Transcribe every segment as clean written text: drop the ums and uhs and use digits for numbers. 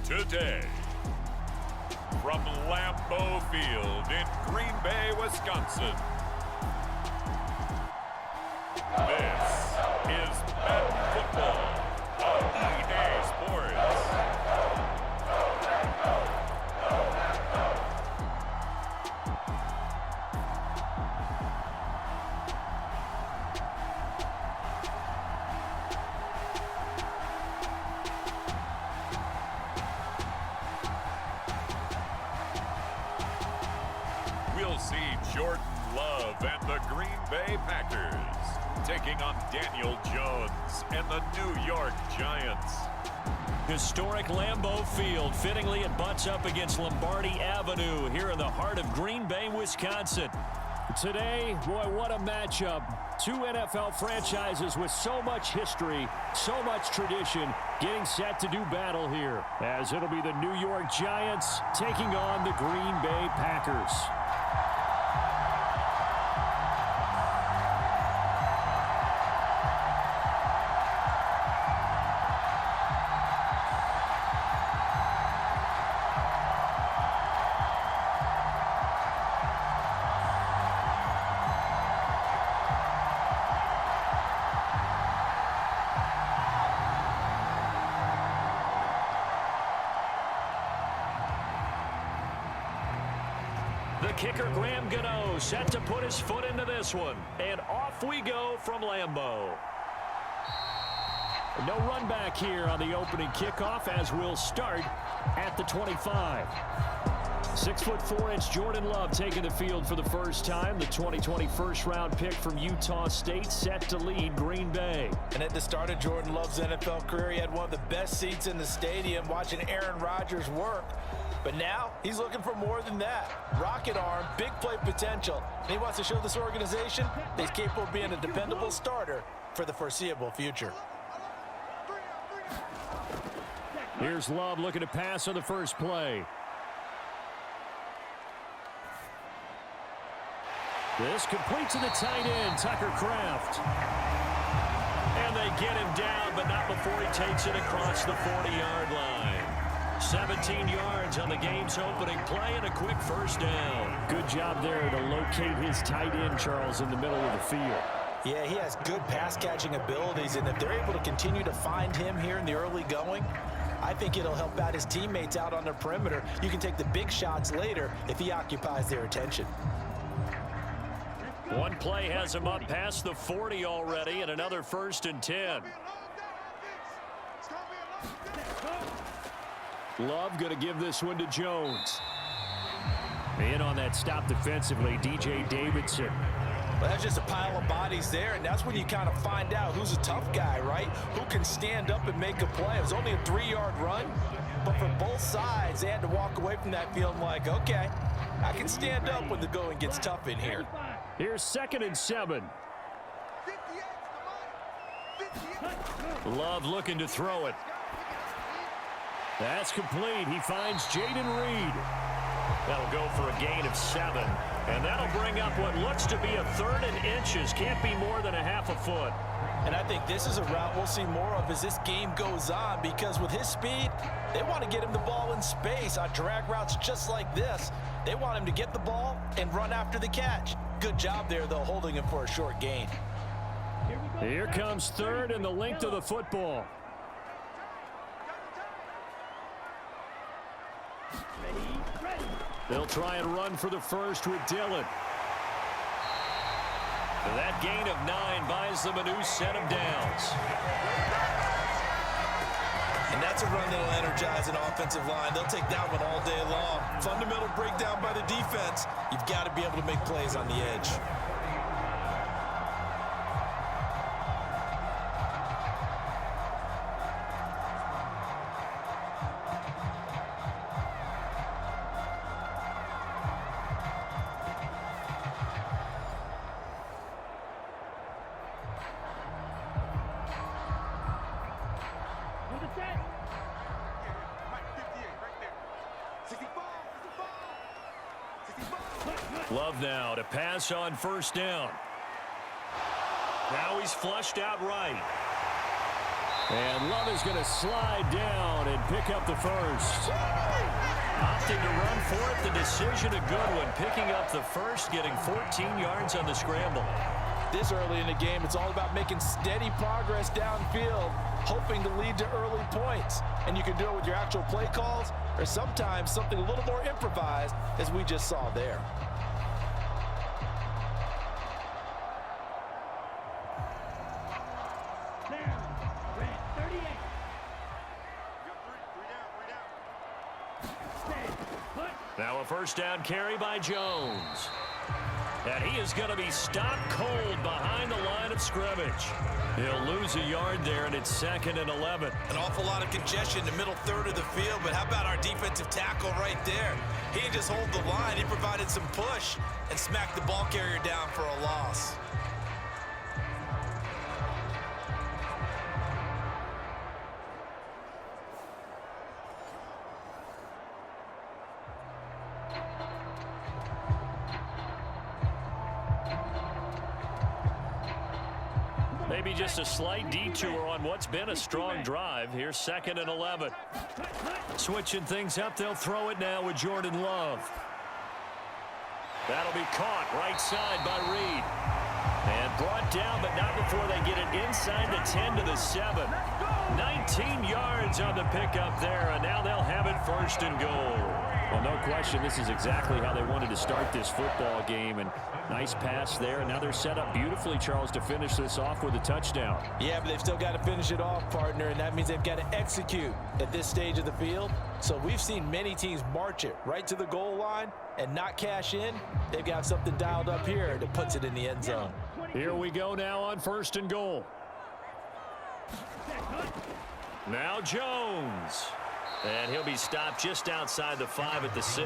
today. From Lambeau Field in Green Bay, Wisconsin. This is Madden Football on EA Sports. We'll see Jordan Love and the Green Bay Packers taking on Daniel Jones and the New York Giants. Historic Lambeau Field. Fittingly, it butts up against Lombardi Avenue here in the heart of Green Bay, Wisconsin. Today, boy, what a matchup. Two NFL franchises with so much history, so much tradition, getting set to do battle here, as it'll be the New York Giants taking on the Green Bay Packers. The kicker, Graham Gano, set to put his foot into this one. And off we go from Lambeau. No run back here on the opening kickoff as we'll start at the 25. 6'4" Jordan Love taking the field for the first time. The 2020 first-round pick from Utah State set to lead Green Bay. And at the start of Jordan Love's NFL career, he had one of the best seats in the stadium watching Aaron Rodgers work. But now, he's looking for more than that. Rocket arm, big play potential. And he wants to show this organization that he's capable of being a dependable starter for the foreseeable future. Here's Love looking to pass on the first play. This complete to the tight end, Tucker Kraft. And they get him down, but not before he takes it across the 40-yard line. 17 yards on the game's opening play and a quick first down. Good job there to locate his tight end, Charles, in the middle of the field. Yeah, he has good pass-catching abilities, and if they're able to continue to find him here in the early going, I think it'll help out his teammates out on their perimeter. You can take the big shots later if he occupies their attention. One play has him up past the 40 already, and another 1st and 10. Love going to give this one to Jones. In on that stop defensively, DJ Davidson. Well, that's just a pile of bodies there, and that's when you kind of find out who's a tough guy, right? Who can stand up and make a play. It was only a 3-yard run, but for both sides, they had to walk away from that feeling like, okay, I can stand up when the going gets tough in here. Here's 2nd and 7. Love looking to throw it. That's complete. He finds Jaden Reed. That'll go for a gain of 7. And that'll bring up what looks to be a 3rd and inches. Can't be more than a half a foot. And I think this is a route we'll see more of as this game goes on, because with his speed, they want to get him the ball in space on drag routes just like this. They want him to get the ball and run after the catch. Good job there, though, holding him for a short gain. Here comes 3rd and the length of the football. They'll try and run for the first with Dillon. That gain of 9 buys them a new set of downs. And that's a run that'll energize an offensive line. They'll take that one all day long. Fundamental breakdown by the defense. You've got to be able to make plays on the edge. Love now to pass on 1st down. Now he's flushed out right. And Love is going to slide down and pick up the first. Opting to run for it. The decision a good one. Picking up the first, getting 14 yards on the scramble. This early in the game, it's all about making steady progress downfield, hoping to lead to early points. And you can do it with your actual play calls or sometimes something a little more improvised, as we just saw there. Now a first down carry by Jones. And he is going to be stopped cold behind the line of scrimmage. He'll lose a yard there, and it's 2nd and 11. An awful lot of congestion in the middle third of the field, but how about our defensive tackle right there? He didn't just hold the line, he provided some push and smacked the ball carrier down for a loss. Maybe just a slight detour on what's been a strong drive. Here's 2nd and 11. Switching things up, they'll throw it now with Jordan Love. That'll be caught right side by Reed. And brought down, but not before they get it inside the 10 to the 7. 19 yards on the pickup there, and now they'll have it 1st and goal. Well, no question, this is exactly how they wanted to start this football game. And nice pass there. And now they're set up beautifully, Charles, to finish this off with a touchdown. Yeah, but they've still got to finish it off, partner, and that means they've got to execute at this stage of the field. So we've seen many teams march it right to the goal line and not cash in. They've got something dialed up here that puts it in the end zone. Here we go now on 1st and goal. Now Jones. And he'll be stopped just outside the 5 at the 6.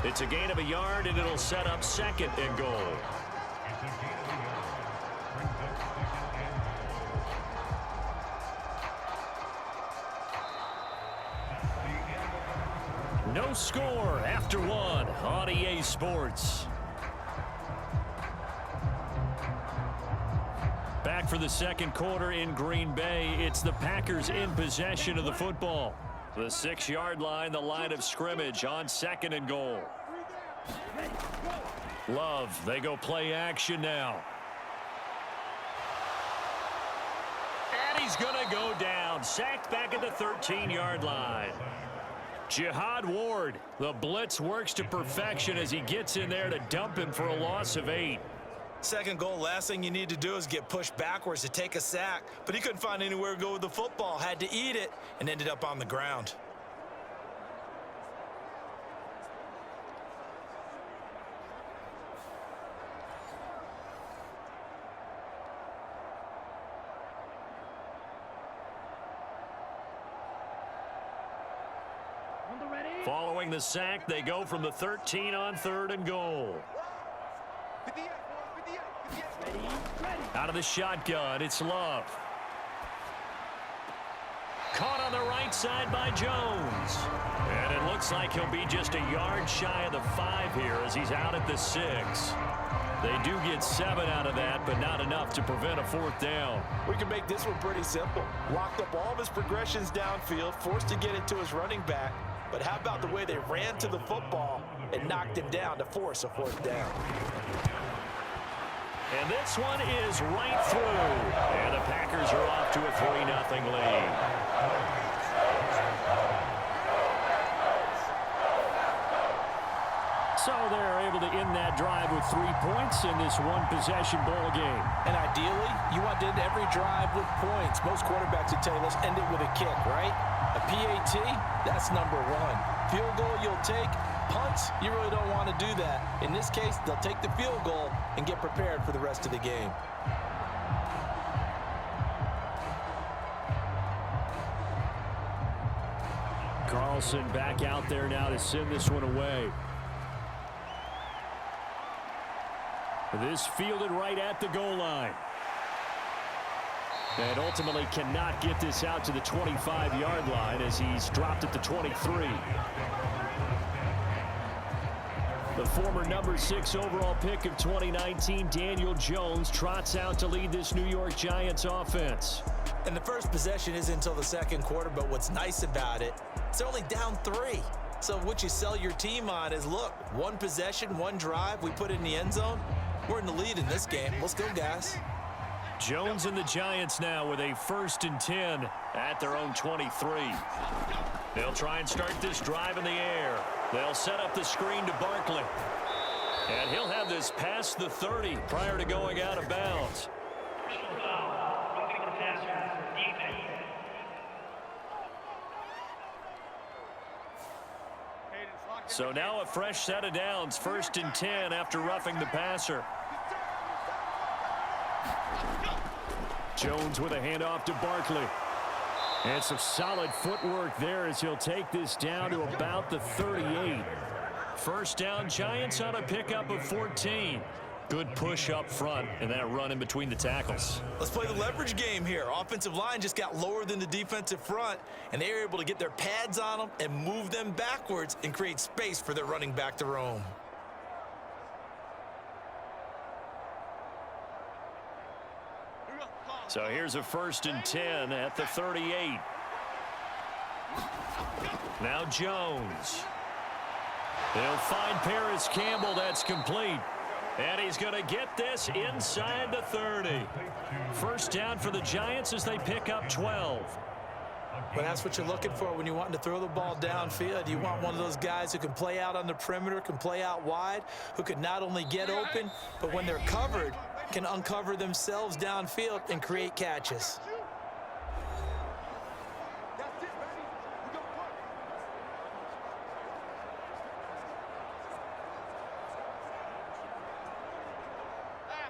It's a gain of a yard, and it'll set up 2nd and goal. No score after 1 on EA Sports. Back for the 2nd quarter in Green Bay. It's the Packers in possession of the football. The 6-yard line, the line of scrimmage on 2nd and goal. Love, they go play action now. And he's going to go down. Sacked back at the 13-yard line. Jihad Ward, the blitz works to perfection as he gets in there to dump him for a loss of 8. 2nd goal, last thing you need to do is get pushed backwards to take a sack. But he couldn't find anywhere to go with the football, had to eat it, and ended up on the ground. Following the sack, they go from the 13 on 3rd and goal. Out of the shotgun, it's Love. Caught on the right side by Jones. And it looks like he'll be just a yard shy of the 5 here as he's out at the 6. They do get 7 out of that, but not enough to prevent a 4th down. We can make this one pretty simple. Locked up all of his progressions downfield, forced to get it to his running back. But how about the way they ran to the football and knocked him down to force a 4th down? And this one is right through. And the Packers are off to a 3-0 lead. So they're able to end that drive with 3 points in this one-possession ball game. And ideally, you want to end every drive with points. Most quarterbacks would tell you, let's end it with a kick, right? A PAT, that's number 1. Field goal you'll take. Punts, you really don't want to do that. In this case, they'll take the field goal and get prepared for the rest of the game. Carlson back out there now to send this one away. This fielded right at the goal line. And ultimately cannot get this out to the 25-yard line as he's dropped at the 23. The former number 6 overall pick of 2019, Daniel Jones, trots out to lead this New York Giants offense. And the first possession isn't until the second quarter, but what's nice about it, it's only down 3. So what you sell your team on is, look, one possession, one drive, we put it in the end zone. We're in the lead in this game. Let's go, guys. Jones and the Giants now with a 1st and 10 at their own 23. They'll try and start this drive in the air. They'll set up the screen to Barkley. And he'll have this past the 30 prior to going out of bounds. So now a fresh set of downs, 1st and 10 after roughing the passer. Jones with a handoff to Barkley. And some solid footwork there as he'll take this down to about the 38. First down, Giants on a pickup of 14. Good push up front and that run in between the tackles. Let's play the leverage game here. Offensive line just got lower than the defensive front, and they were able to get their pads on them and move them backwards and create space for their running back to roam. So here's a 1st and 10 at the 38. Now Jones. They'll find Paris Campbell. That's complete. And he's going to get this inside the 30. First down for the Giants as they pick up 12. Well, that's what you're looking for when you want to throw the ball downfield. You want one of those guys who can play out on the perimeter, can play out wide, who can not only get open, but when they're covered, can uncover themselves downfield and create catches.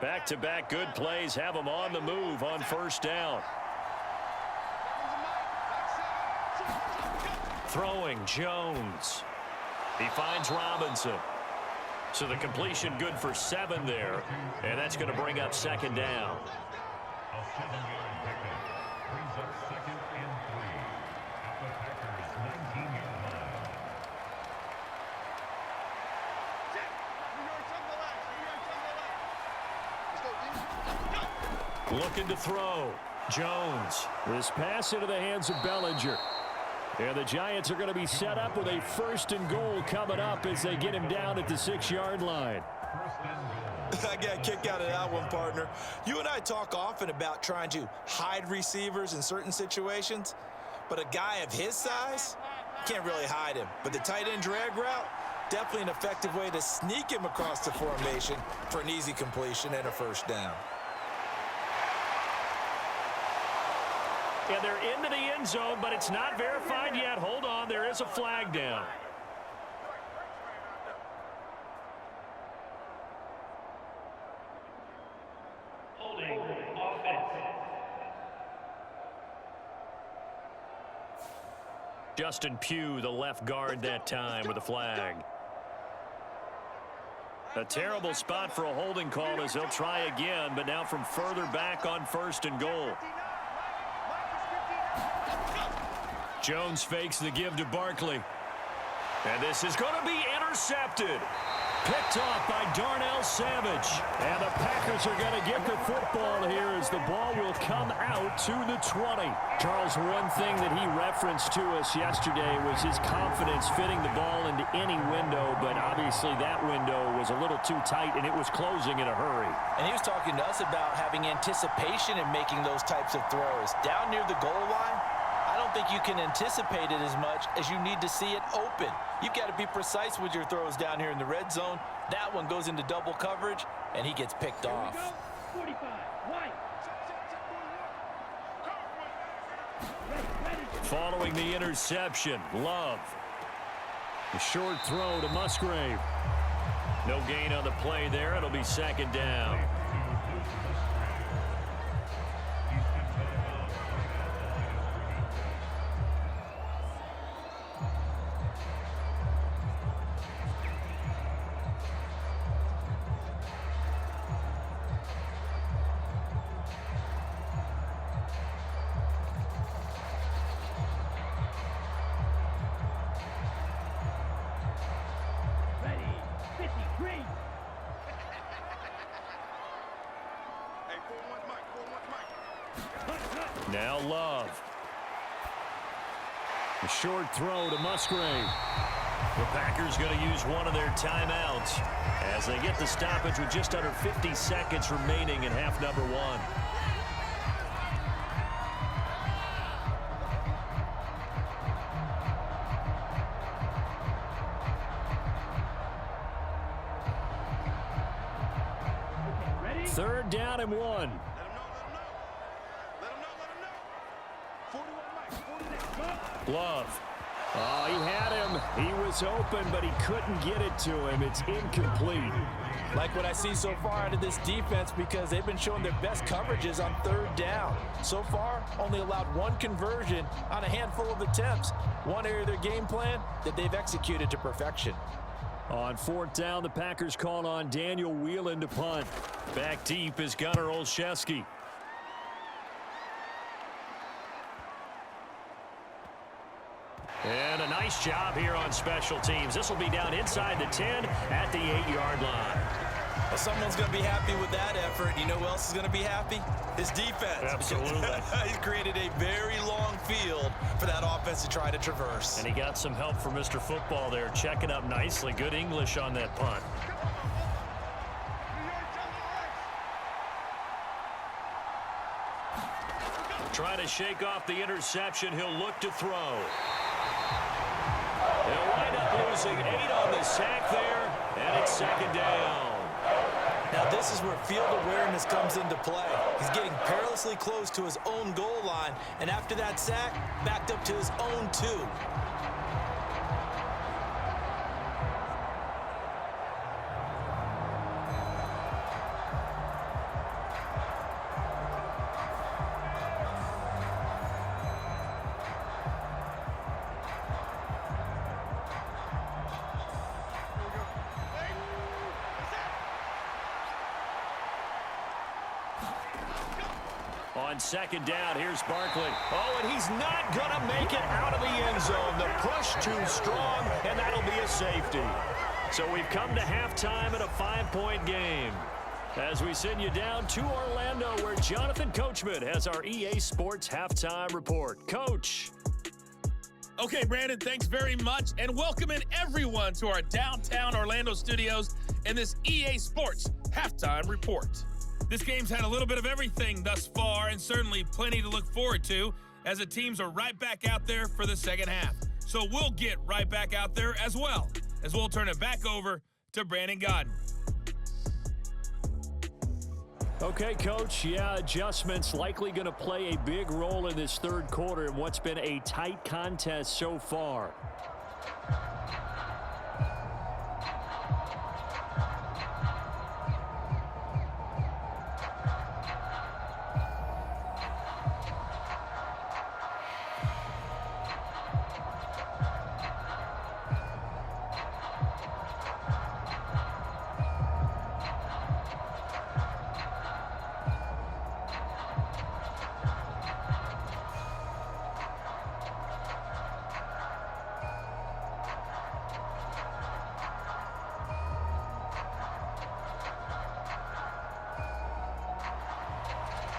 Back-to-back good plays have them on the move on first down. Throwing Jones. He finds Robinson. So the completion good for 7 there. And that's going to bring up 2nd down. Looking to throw. Jones. This pass into the hands of Bellinger. And the Giants are going to be set up with a 1st and goal coming up as they get him down at the 6-yard line. I got a kick out of that one, partner. You and I talk often about trying to hide receivers in certain situations, but a guy of his size, can't really hide him. But the tight end drag route, definitely an effective way to sneak him across the formation for an easy completion and a 1st down. Yeah, they're into the end zone, but it's not verified yet. Hold on, there is a flag down. Holding offense. Justin Pugh, the left guard that time with a flag. A terrible spot for a holding call as he'll try again, but now from further back on 1st and goal. Jones fakes the give to Barkley. And this is going to be intercepted. Picked off by Darnell Savage. And the Packers are going to get the football here as the ball will come out to the 20. Charles, one thing that he referenced to us yesterday was his confidence fitting the ball into any window, but obviously that window was a little too tight and it was closing in a hurry. And he was talking to us about having anticipation in making those types of throws. Down near the goal line, I don't think you can anticipate it as much as you need to see it open. You've got to be precise with your throws down here in the red zone. That one goes into double coverage, and he gets picked off. 45, white. Following the interception, Love. A short throw to Musgrave. No gain on the play there. It'll be 2nd down. Now Love. A short throw to Musgrave. The Packers going to use one of their timeouts as they get the stoppage with just under 50 seconds remaining in half number one. Third down and 1. Love. Oh, he had him. He was open, but he couldn't get it to him. It's incomplete. Like what I see so far out of this defense, because they've been showing their best coverages on third down. So far, only allowed one conversion on a handful of attempts. One area of their game plan that they've executed to perfection. On fourth down, the Packers call on Daniel Whelan to punt. Back deep is Gunnar Olszewski. And a nice job here on special teams. This will be down inside the 10 at the 8-yard line. Well, someone's going to be happy with that effort. You know who else is going to be happy? His defense. Absolutely. He created a very long field for that offense to try to traverse. And he got some help from Mr. Football there, checking up nicely. Good English on that punt. Trying to shake off the interception. He'll look to throw. They'll wind up losing 8 on the sack there, and it's second down. Now this is where field awareness comes into play. He's getting perilously close to his own goal line, and after that sack, backed up to his own 2. On second down, here's Barkley. Oh, and he's not going to make it out of the end zone. The push too strong, and that'll be a safety. So we've come to halftime at a 5-point game. As we send you down to Orlando, where Jonathan Coachman has our EA Sports Halftime Report. Coach. Okay, Brandon, thanks very much, and welcome in everyone to our downtown Orlando studios and this EA Sports Halftime Report. This game's had a little bit of everything thus far, and certainly plenty to look forward to, as the teams are right back out there for the second half. So we'll get right back out there as well, as we'll turn it back over to Brandon Gaudin. Okay, Coach. Yeah, adjustments likely going to play a big role in this third quarter in what's been a tight contest so far.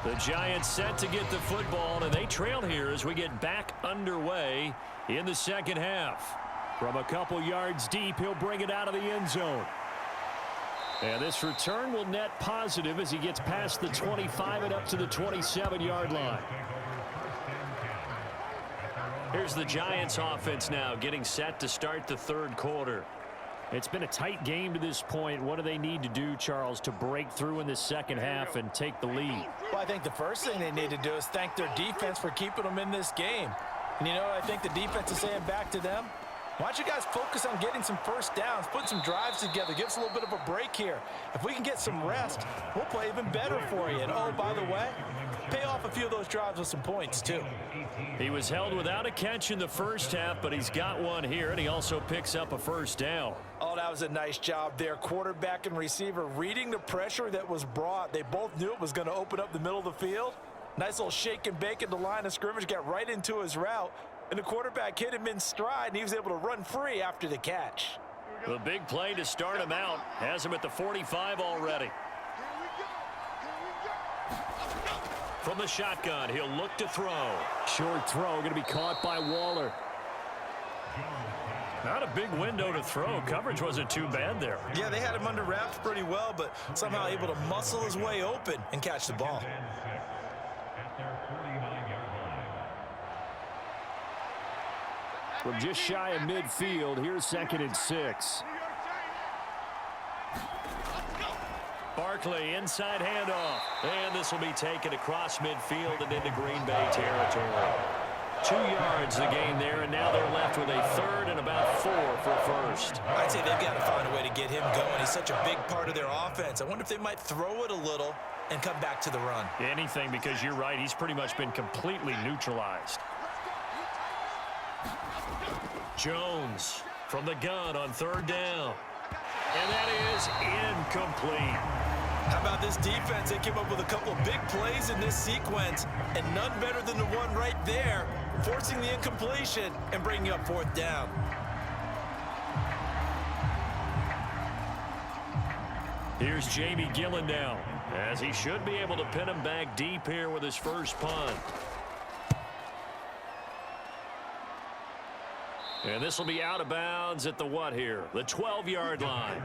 The Giants set to get the football, and they trail here as we get back underway in the second half. From a couple yards deep, he'll bring it out of the end zone. And this return will net positive as he gets past the 25 and up to the 27-yard line. Here's the Giants offense now getting set to start the third quarter. It's been a tight game to this point. What do they need to do, Charles, to break through in the second half and take the lead? Well, I think the first thing they need to do is thank their defense for keeping them in this game. And you know what I think the defense is saying back to them? Why don't you guys focus on getting some first downs, put some drives together, give us a little bit of a break here. If we can get some rest, we'll play even better for you. And oh, by the way, pay off a few of those drives with some points, too. He was held without a catch in the first half, but he's got one here, and he also picks up a first down. Oh, that was a nice job there. Quarterback and receiver reading the pressure that was brought. They both knew it was going to open up the middle of the field. Nice little shake and bake at the line of scrimmage, got right into his route. And the quarterback hit him in stride, and he was able to run free after the catch. The big play to start him out has him at the 45 already. From the shotgun, he'll look to throw. Short throw going to be caught by Waller. Not a big window to throw. Coverage wasn't too bad there. Yeah, they had him under wraps pretty well, but somehow able to muscle his way open and catch the ball. From just shy of midfield, here's 2nd and 6. Barkley, inside handoff. And this will be taken across midfield and into Green Bay territory. 2 yards the gain there, and now they're left with a 3rd and about 4 for first. I'd say they've got to find a way to get him going. He's such a big part of their offense. I wonder if they might throw it a little and come back to the run. Anything, because you're right. He's pretty much been completely neutralized. Jones from the gun on 3rd down. And that is incomplete. How about this defense? They came up with a couple of big plays in this sequence, and none better than the one right there, forcing the incompletion and bringing up 4th down. Here's Jamie Gillen now, as he should be able to pin him back deep here with his first punt. And this will be out of bounds at the what here? The 12-yard line.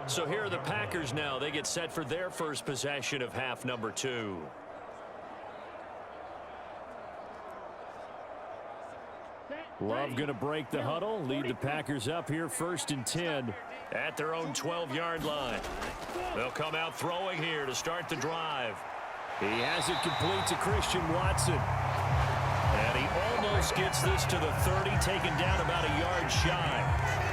So here are the Packers now. They get set for their first possession of half number 2. Love going to break the huddle, lead the Packers up here 1st and 10 at their own 12-yard line. They'll come out throwing here to start the drive. He has it complete to Christian Watson. And he almost gets this to the 30, taken down about a yard shy.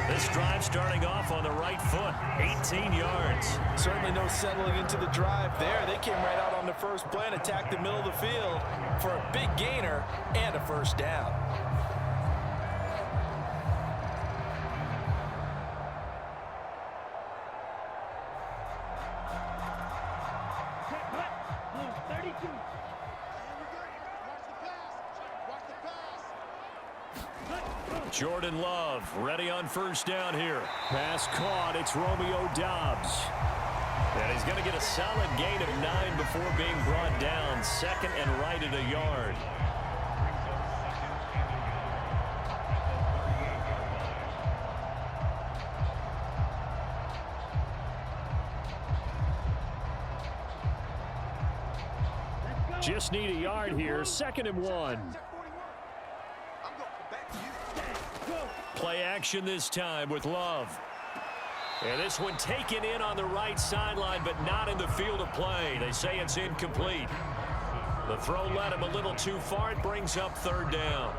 This drive starting off on the right foot, 18 yards. Certainly no settling into the drive there. They came right out on the first play and attacked the middle of the field for a big gainer and a 1st down. Jordan Love ready on 1st down here. Pass caught. It's Romeo Doubs. And he's going to get a solid gain of 9 before being brought down. 2nd and right at a yard. Just need a yard here. 2nd and 1. Play action this time with Love. And this one taken in on the right sideline, but not in the field of play. They say it's incomplete. The throw led him a little too far. It brings up 3rd down.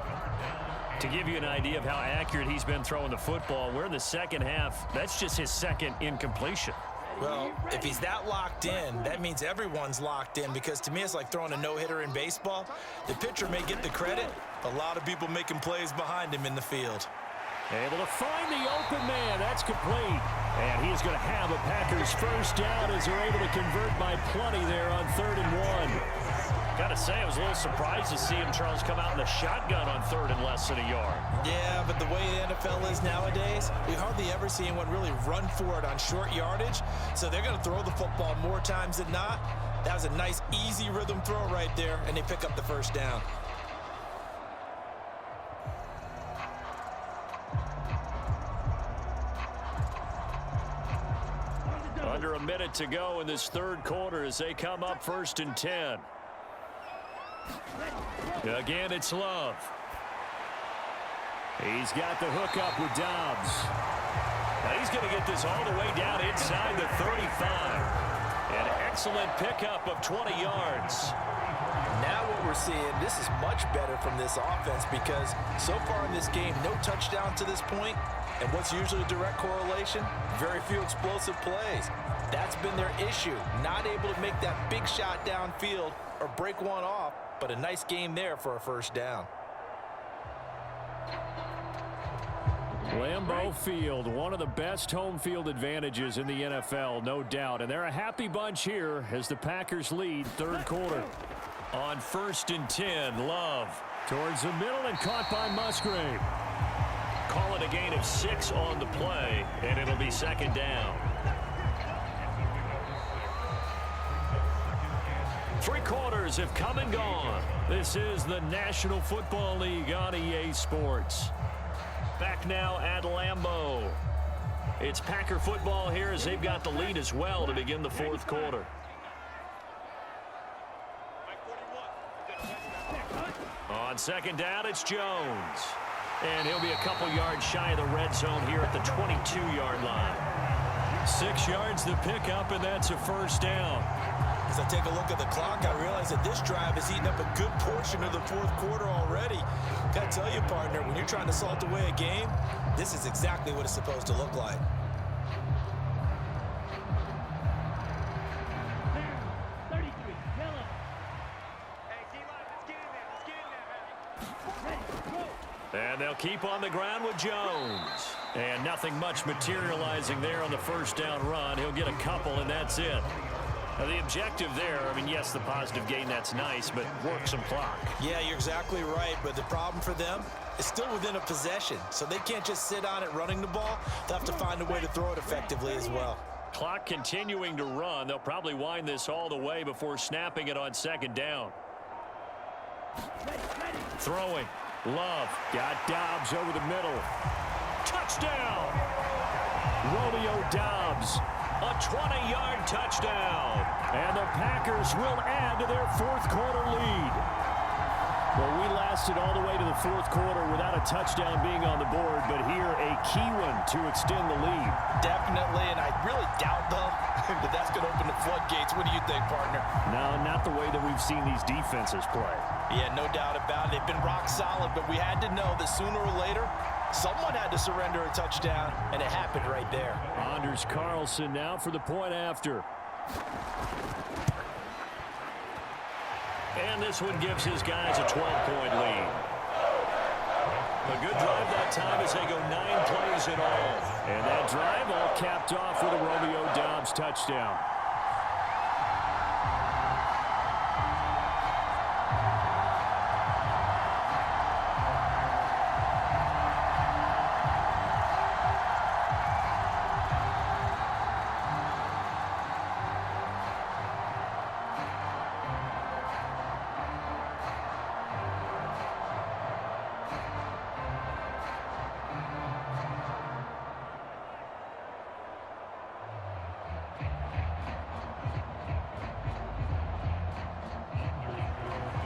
To give you an idea of how accurate he's been throwing the football, we're in the second half. That's just his 2nd incompletion. Well, if he's that locked in, that means everyone's locked in, because to me it's like throwing a no-hitter in baseball. The pitcher may get the credit, a lot of people making plays behind him in the field. Able to find the open man. That's complete. And he's going to have a Packers 1st down as they're able to convert by plenty there on 3rd and 1. Got to say, I was a little surprised to see him, Charles, come out in the shotgun on 3rd and less than a yard. Yeah, but the way the NFL is nowadays, we hardly ever see anyone really run for it on short yardage. So they're going to throw the football more times than not. That was a nice, easy rhythm throw right there, and they pick up the 1st down. Under a minute to go in this 3rd quarter as they come up 1st and 10. Again, it's Love. He's got the hook up with Doubs. Now he's going to get this all the way down inside the 35. An excellent pickup of 20 yards. Now what we're seeing, this is much better from this offense, because so far in this game, no touchdown to this point. And what's usually a direct correlation? Very few explosive plays. That's been their issue. Not able to make that big shot downfield or break one off, but a nice game there for a 1st down. Lambeau Field, one of the best home field advantages in the NFL, no doubt. And they're a happy bunch here as the Packers lead 3rd quarter. On 1st and 10, Love towards the middle and caught by Musgrave. Call it a gain of 6 on the play, and it'll be 2nd down. Three quarters have come and gone. This is the National Football League on EA Sports. Back now at Lambeau. It's Packer football here as they've got the lead as well to begin the fourth quarter. On second down, it's Jones. And he'll be a couple yards shy of the red zone here at the 22-yard line. 6 yards to pick up, and that's a first down. As I take a look at the clock, I realize that this drive has eaten up a good portion of the fourth quarter already. Gotta tell you, partner, when you're trying to salt away a game, this is exactly what it's supposed to look like. And they'll keep on the ground with Jones. And nothing much materializing there on the first down run. He'll get a couple, and that's it. Now, the objective there, I mean, yes, the positive gain, that's nice, but work some clock. Yeah, you're exactly right, but the problem for them is still within a possession, so they can't just sit on it running the ball. They'll have to find a way to throw it effectively as well. Clock continuing to run. They'll probably wind this all the way before snapping it on second down. Throwing. Love got Dobbs over the middle. Touchdown! Romeo Dobbs. A 20-yard touchdown. And the Packers will add to their fourth quarter lead. Well, we lasted all the way to the fourth quarter without a touchdown being on the board, but here a key one to extend the lead. Definitely, and I really doubt, though, that that's going to open the floodgates. What do you think, partner? No, not the way that we've seen these defenses play. Yeah, no doubt about it. They've been rock solid, but we had to know that sooner or later, someone had to surrender a touchdown, and it happened right there. Anders Carlson now for the point after. And this one gives his guys a 12-point lead. A good drive that time as they go 9 plays in all. And that drive all capped off with a Romeo Dobbs touchdown.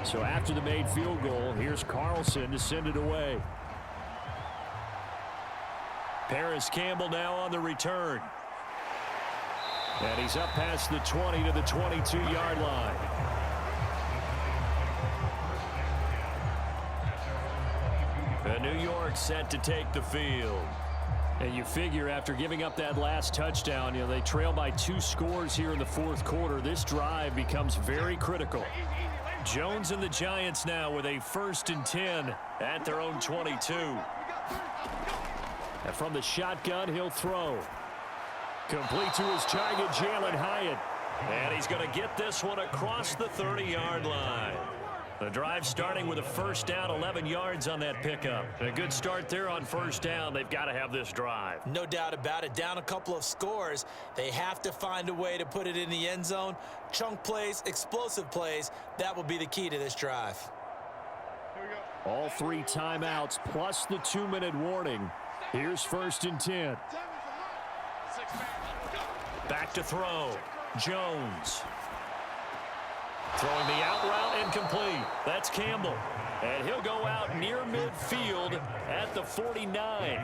So after the made field goal, here's Carlson to send it away. Paris Campbell now on the return. And he's up past the 20 to the 22-yard line. And New York set to take the field. And you figure after giving up that last touchdown, you know, they trail by 2 scores here in the fourth quarter. This drive becomes very critical. Jones and the Giants now with a 1st and 10 at their own 22. And from the shotgun, he'll throw. Complete to his target, Jalen Hyatt. And he's going to get this one across the 30-yard line. The drive starting with a first down, 11 yards on that pickup. A good start there on first down. They've got to have this drive. No doubt about it. Down a couple of scores. They have to find a way to put it in the end zone. Chunk plays, explosive plays. That will be the key to this drive. All 3 timeouts plus the 2-minute warning. Here's 1st and 10. Back to throw. Jones. Throwing the out route incomplete. That's Campbell. And he'll go out near midfield at the 49.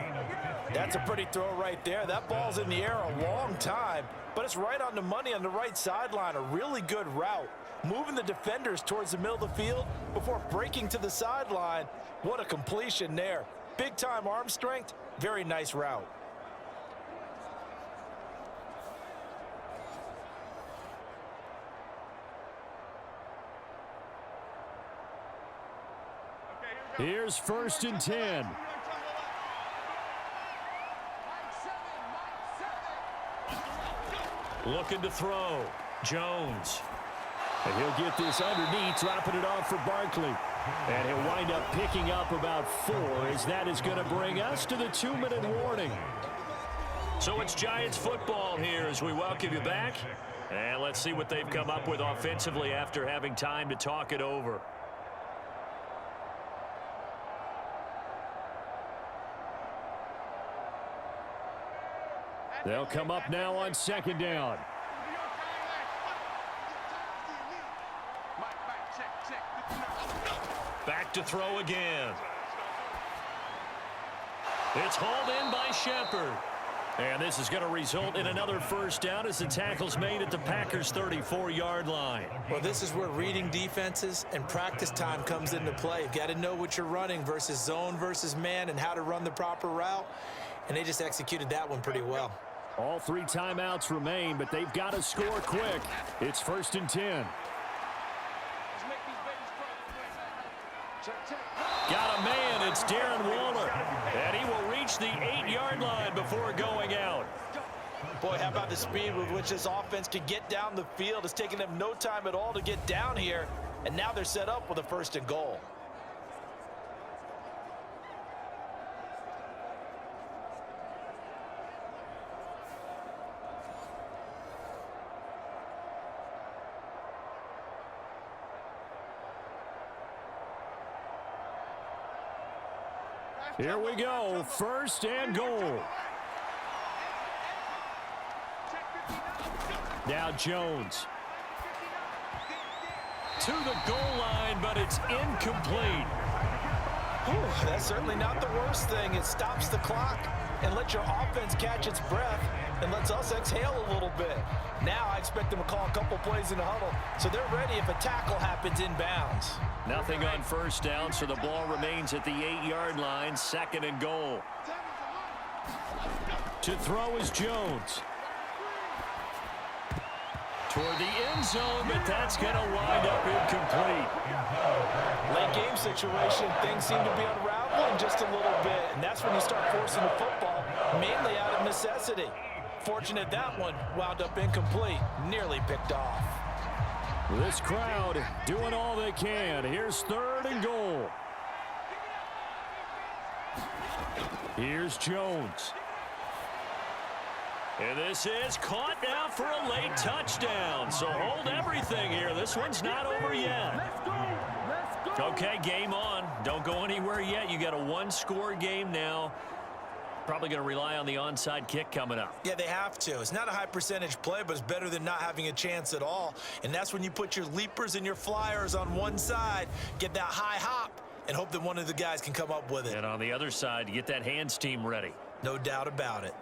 That's a pretty throw right there. That ball's in the air a long time, but it's right on the money on the right sideline. A really good route. Moving the defenders towards the middle of the field before breaking to the sideline. What a completion there. Big-time arm strength. Very nice route. Here's 1st and 10. Looking to throw. Jones. And he'll get this underneath, dropping it off for Barkley. And he'll wind up picking up about 4 as that is going to bring us to the 2-minute warning. So it's Giants football here as we welcome you back. And let's see what they've come up with offensively after having time to talk it over. They'll come up now on second down. Back to throw again. It's hauled in by Shepard. And this is going to result in another first down as the tackle's made at the Packers' 34-yard line. Well, this is where reading defenses and practice time comes into play. You've got to know what you're running versus zone versus man and how to run the proper route. And they just executed that one pretty well. All 3 timeouts remain, but they've got to score quick. It's 1st and 10. Got a man. It's Darren Waller. And he will reach the 8-yard line before going out. Boy, how about the speed with which this offense can get down the field? It's taken them no time at all to get down here. And now they're set up with a 1st and goal. Here we go, 1st and goal. Now Jones. To the goal line, but it's incomplete. Whew, that's certainly not the worst thing. It stops the clock and lets your offense catch its breath and lets us exhale a little bit. Now I expect them to call a couple plays in the huddle, so they're ready if a tackle happens inbounds. Nothing on 1st down, so the ball remains at the 8-yard line, 2nd and goal. To throw is Jones. Toward the end zone, but that's going to wind up incomplete. Late game situation, things seem to be unraveling just a little bit, and that's when you start forcing the football, mainly out of necessity. Fortunate that one wound up incomplete, nearly picked off. This crowd doing all they can. Here's 3rd and goal. Here's Jones. And this is caught now for a late touchdown. So hold everything here. This one's not over yet. Let's go. Okay, game on. Don't go anywhere yet. You got a 1-score game now. Probably going to rely on the onside kick coming up. Yeah, they have to. It's not a high percentage play, but it's better than not having a chance at all. And that's when you put your leapers and your flyers on one side, get that high hop, and hope that one of the guys can come up with it. And on the other side, get that hands team ready. No doubt about it.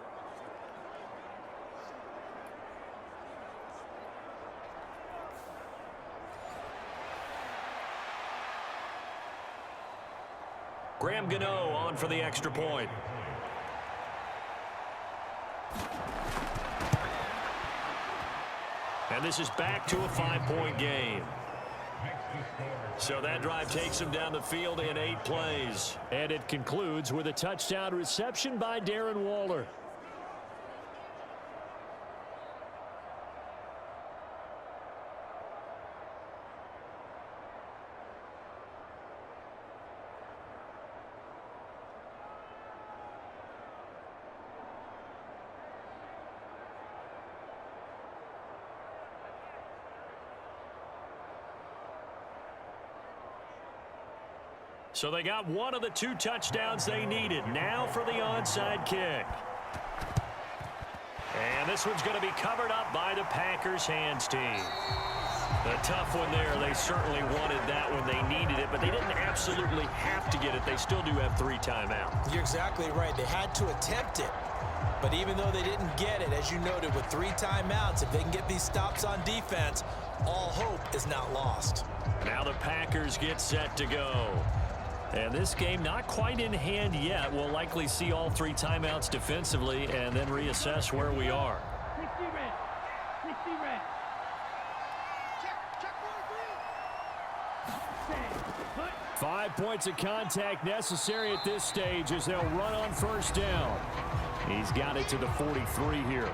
Graham Gano on for the extra point. And this is back to a 5-point game. So that drive takes him down the field in 8 plays. And it concludes with a touchdown reception by Darren Waller. So they got one of the 2 touchdowns they needed. Now for the onside kick. And this one's going to be covered up by the Packers hands team. A tough one there. They certainly wanted that when they needed it, but they didn't absolutely have to get it. They still do have 3 timeouts. You're exactly right. They had to attempt it. But even though they didn't get it, as you noted, with 3 timeouts, if they can get these stops on defense, all hope is not lost. Now the Packers get set to go. And this game not quite in hand yet. We'll likely see all 3 timeouts defensively and then reassess where we are. 60 red. 60 red. 5 points of contact necessary at this stage as they'll run on 1st down. He's got it to the 43 here.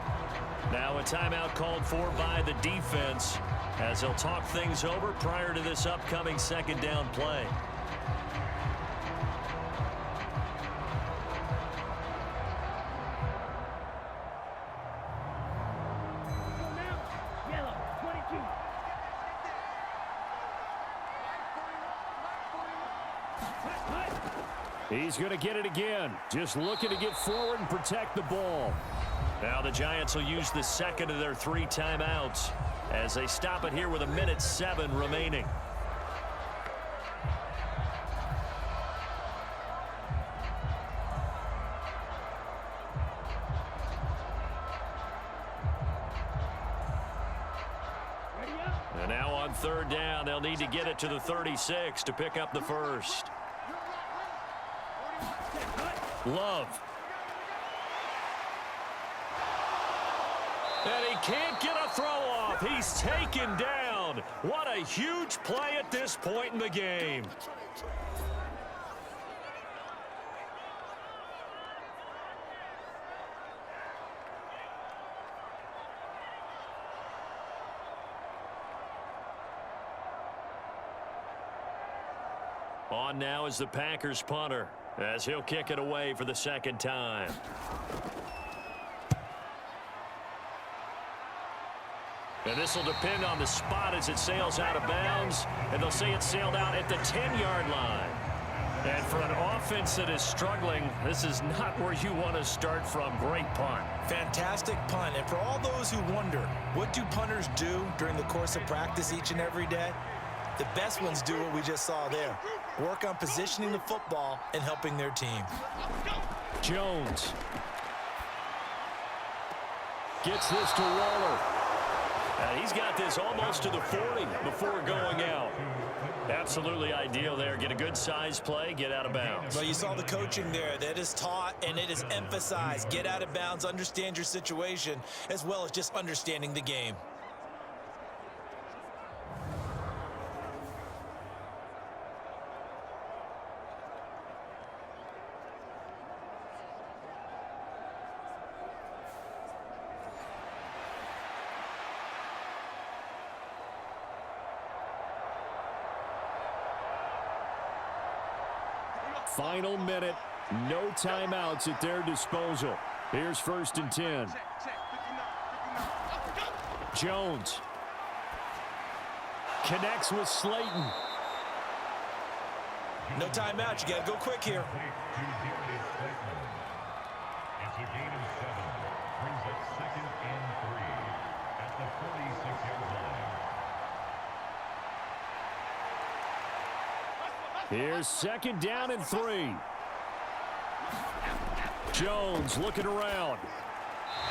Now a timeout called for by the defense as they'll talk things over prior to this upcoming 2nd down play. Yellow. He's going to get it again. Just looking to get forward and protect the ball. Now the Giants will use the second of their 3 timeouts as they stop it here with 1:07 remaining. And now on 3rd down, they'll need to get it to the 36 to pick up the first. Love. And he can't get a throw off. He's taken down. What a huge play at this point in the game. On now is the Packers punter, as he'll kick it away for the 2nd time. And this will depend on the spot as it sails out of bounds, and they'll say it sailed out at the 10-yard line. And for an offense that is struggling, this is not where you want to start from. Great punt. Fantastic punt. And for all those who wonder, what do punters do during the course of practice each and every day? The best ones do what we just saw there. Work on positioning the football and helping their team. Jones gets this to Waller. He's got this almost to the 40 before going out. Absolutely ideal there. Get a good size play, get out of bounds. Well, you saw the coaching there. That is taught and it is emphasized. Get out of bounds, understand your situation, as well as just understanding the game. Final minute, no timeouts at their disposal. Here's 1st and 10. Jones connects with Slayton. No timeout. You got to go quick here. It's a gain of 7. Brings up 2nd and 3 at the 46-yard line. Here's 2nd down and 3. Jones looking around.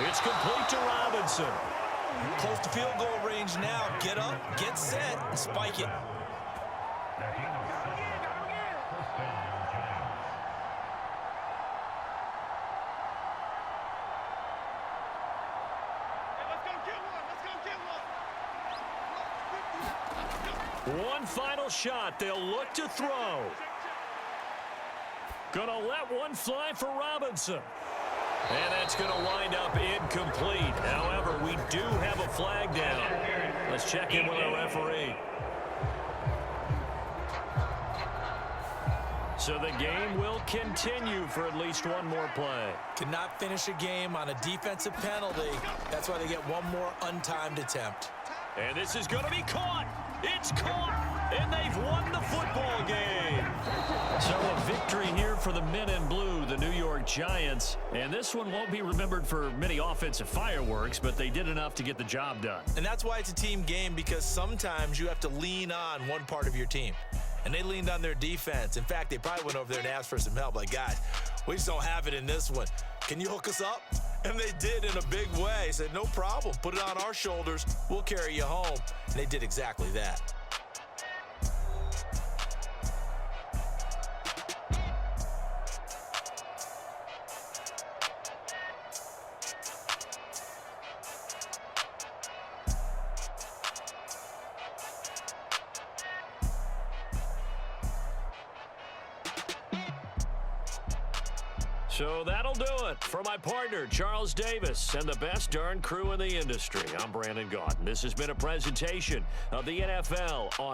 It's complete to Robinson. Close to field goal range now. Get up, get set, and spike it. One final shot. They'll look to throw. Gonna let one fly for Robinson. And that's going to wind up incomplete. However, we do have a flag down. Let's check in with our referee. So the game will continue for at least one more play. Cannot finish a game on a defensive penalty. That's why they get one more untimed attempt. And this is going to be caught. It's caught. And they've won the football game. So a victory here for the men in blue, the New York Giants. And this one won't be remembered for many offensive fireworks, but they did enough to get the job done. And that's why it's a team game, because sometimes you have to lean on one part of your team. And they leaned on their defense. In fact, they probably went over there and asked for some help. Like, guys, we just don't have it in this one. Can you hook us up? And they did in a big way. Said, no problem. Put it on our shoulders. We'll carry you home. And they did exactly that. So that'll do it for my partner, Charles Davis, and the best darn crew in the industry. I'm Brandon Gaudin. This has been a presentation of the NFL on